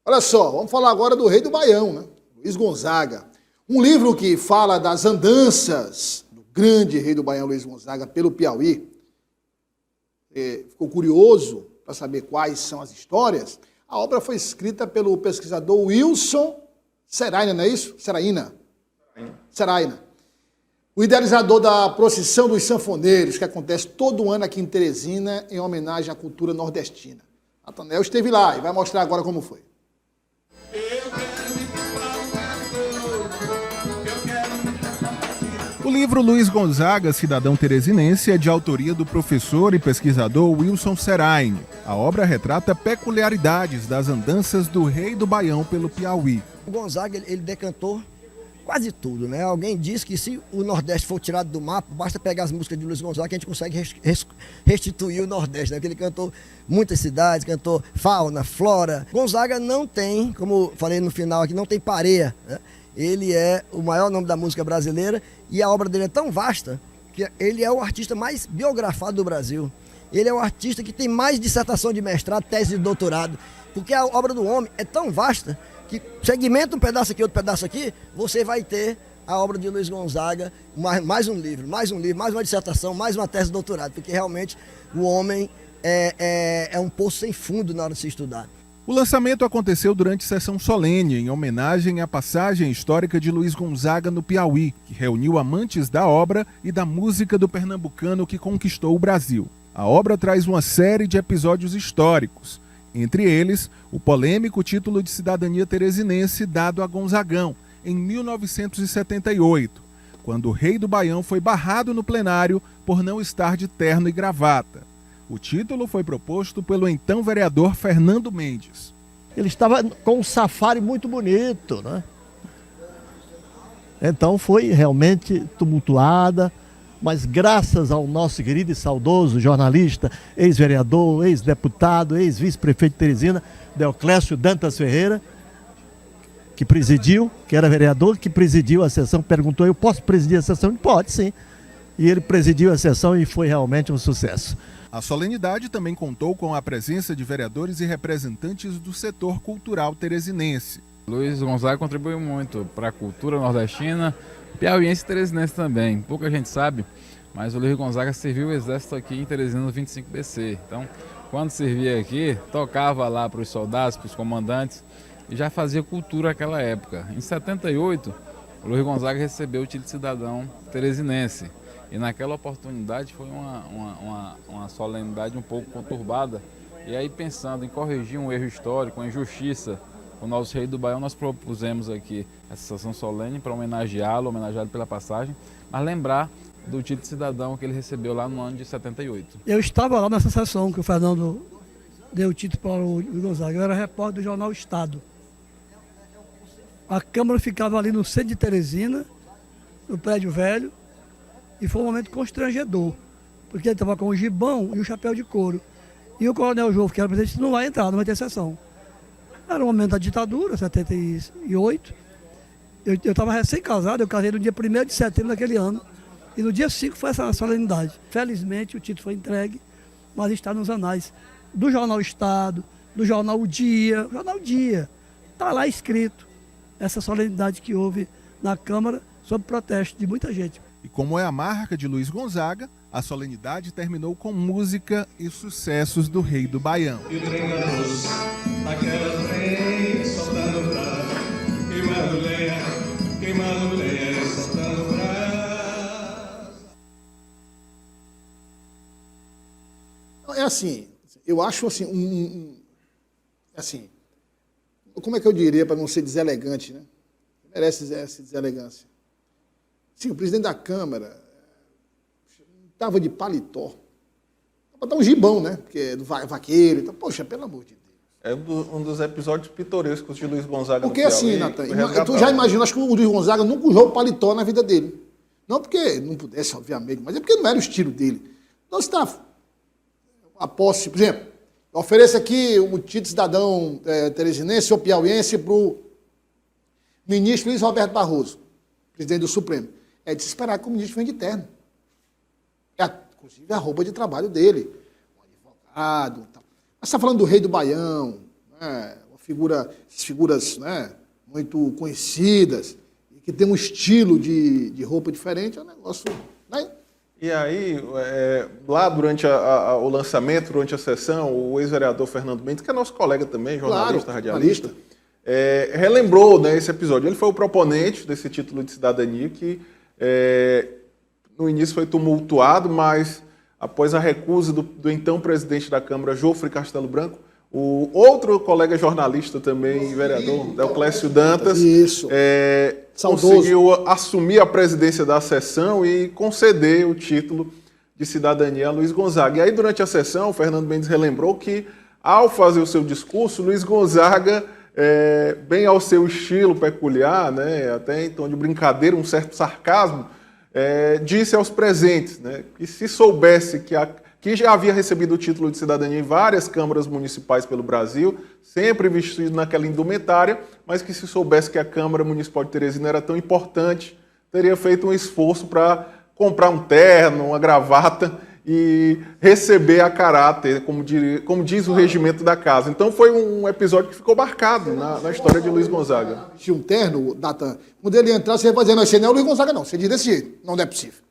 Olha só, vamos falar agora do Rei do Baião, né? Luiz Gonzaga. Um livro que fala das andanças do grande Rei do Baião, Luiz Gonzaga, pelo Piauí. Ficou curioso para saber quais são as histórias. A obra foi escrita pelo pesquisador Wilson Seraina, não é isso? Seraina. O idealizador da procissão dos sanfoneiros, que acontece todo ano aqui em Teresina, em homenagem à cultura nordestina. Nathanael esteve lá e vai mostrar agora como foi. O livro Luiz Gonzaga, Cidadão Teresinense, é de autoria do professor e pesquisador Wilson Serain. A obra retrata peculiaridades das andanças do Rei do Baião pelo Piauí. O Gonzaga, ele decantou quase tudo, né? Alguém diz que se o Nordeste for tirado do mapa, basta pegar as músicas de Luiz Gonzaga que a gente consegue restituir o Nordeste, né? Porque ele cantou muitas cidades, cantou fauna, flora. Gonzaga não tem, como falei no final aqui, não tem pareia, né? Ele é o maior nome da música brasileira e a obra dele é tão vasta que ele é o artista mais biografado do Brasil. Ele é o artista que tem mais dissertação de mestrado, tese de doutorado, porque a obra do homem é tão vasta que segmenta um pedaço aqui, outro pedaço aqui, você vai ter a obra de Luiz Gonzaga, mais um livro, mais uma dissertação, mais uma tese de doutorado, porque realmente o homem é um poço sem fundo na hora de se estudar. O lançamento aconteceu durante sessão solene, em homenagem à passagem histórica de Luiz Gonzaga no Piauí, que reuniu amantes da obra e da música do pernambucano que conquistou o Brasil. A obra traz uma série de episódios históricos, entre eles o polêmico título de cidadania teresinense dado a Gonzagão, em 1978, quando o Rei do Baião foi barrado no plenário por não estar de terno e gravata. O título foi proposto pelo então vereador Fernando Mendes. Ele estava com um safari muito bonito, né? Então foi realmente tumultuada, mas graças ao nosso querido e saudoso jornalista, ex-vereador, ex-deputado, ex-vice-prefeito de Teresina, Deoclésio Dantas Ferreira, que presidiu, que era vereador, que presidiu a sessão, perguntou, eu posso presidir a sessão? Pode, sim. E ele presidiu a sessão e foi realmente um sucesso. A solenidade também contou com a presença de vereadores e representantes do setor cultural teresinense. Luiz Gonzaga contribuiu muito para a cultura nordestina, piauiense e teresinense também. Pouca gente sabe, mas o Luiz Gonzaga serviu o exército aqui em Teresina no 25BC. Então, quando servia aqui, tocava lá para os soldados, para os comandantes, e já fazia cultura naquela época. Em 78, o Luiz Gonzaga recebeu o título de cidadão teresinense. E naquela oportunidade foi uma solenidade um pouco conturbada. E aí, pensando em corrigir um erro histórico, uma injustiça, o nosso Rei do Baião, nós propusemos aqui essa sessão solene para homenageá-lo pela passagem, mas lembrar do título de cidadão que ele recebeu lá no ano de 78. Eu estava lá nessa sessão que o Fernando deu o título para o Gonzaga. Eu era repórter do jornal Estado. A Câmara ficava ali no centro de Teresina, no prédio velho, e foi um momento constrangedor, porque ele estava com o gibão e o chapéu de couro. E o coronel João, que era presidente, disse, não vai entrar, não vai ter sessão. Era o momento da ditadura, 78. Eu estava recém-casado, eu casei no dia 1º de setembro daquele ano. E no dia 5 foi essa solenidade. Felizmente o título foi entregue, mas está nos anais do Jornal Estado, do Jornal O Dia. O Jornal O Dia. Está lá escrito essa solenidade que houve na Câmara sob protesto de muita gente. E como é a marca de Luiz Gonzaga, a solenidade terminou com música e sucessos do Rei do Baião. E o trem da luz, aquela trem soltando brasa, queimando lenha e soltando brasa. É assim, eu acho assim, assim, como é que eu diria para não ser deselegante, né? Merece essa deselegância. Sim, o presidente da Câmara estava de paletó. Para dar um gibão, né? Porque é do vaqueiro. Então, poxa, pelo amor de Deus. É um dos episódios pitorescos de Luiz Gonzaga. Porque assim, Natan, tu já imagina, acho que o Luiz Gonzaga nunca usou paletó na vida dele. Não porque não pudesse, obviamente, mas é porque não era o estilo dele. Então, se está a posse, por exemplo, eu ofereço aqui o título de cidadão teresinense ou piauiense para o ministro Luiz Roberto Barroso, presidente do Supremo. É de se esperar que o ministro venha de terno. Inclusive a roupa de trabalho dele. Um advogado. Tal. Mas você está falando do Rei do Baião, né? essas figuras, né, muito conhecidas, e que tem um estilo de roupa diferente, é um negócio... Né? E aí, lá durante o lançamento, durante a sessão, o ex-vereador Fernando Mendes, que é nosso colega também, jornalista, Claro, radialista, relembrou, né, esse episódio. Ele foi o proponente desse título de cidadania que no início foi tumultuado, mas após a recusa do então presidente da Câmara, Jofre Castelo Branco, o outro colega jornalista também, vereador, Deoclésio Dantas, conseguiu assumir a presidência da sessão e conceder o título de cidadania a Luiz Gonzaga. E aí, durante a sessão, o Fernando Mendes relembrou que, ao fazer o seu discurso, Luiz Gonzaga, bem ao seu estilo peculiar, né, até em tom de brincadeira, um certo sarcasmo, disse aos presentes, né, que se soubesse que já havia recebido o título de cidadania em várias câmaras municipais pelo Brasil, sempre vestido naquela indumentária, mas que se soubesse que a Câmara Municipal de Teresina era tão importante, teria feito um esforço para comprar um terno, uma gravata e receber a caráter, como diz o regimento da casa. Então foi um episódio que ficou marcado na história de Luiz Gonzaga. Tinha um terno, Datan, quando ele entrar, você vai dizer, não, esse não é o Luiz Gonzaga não, você diz desse jeito, não é possível.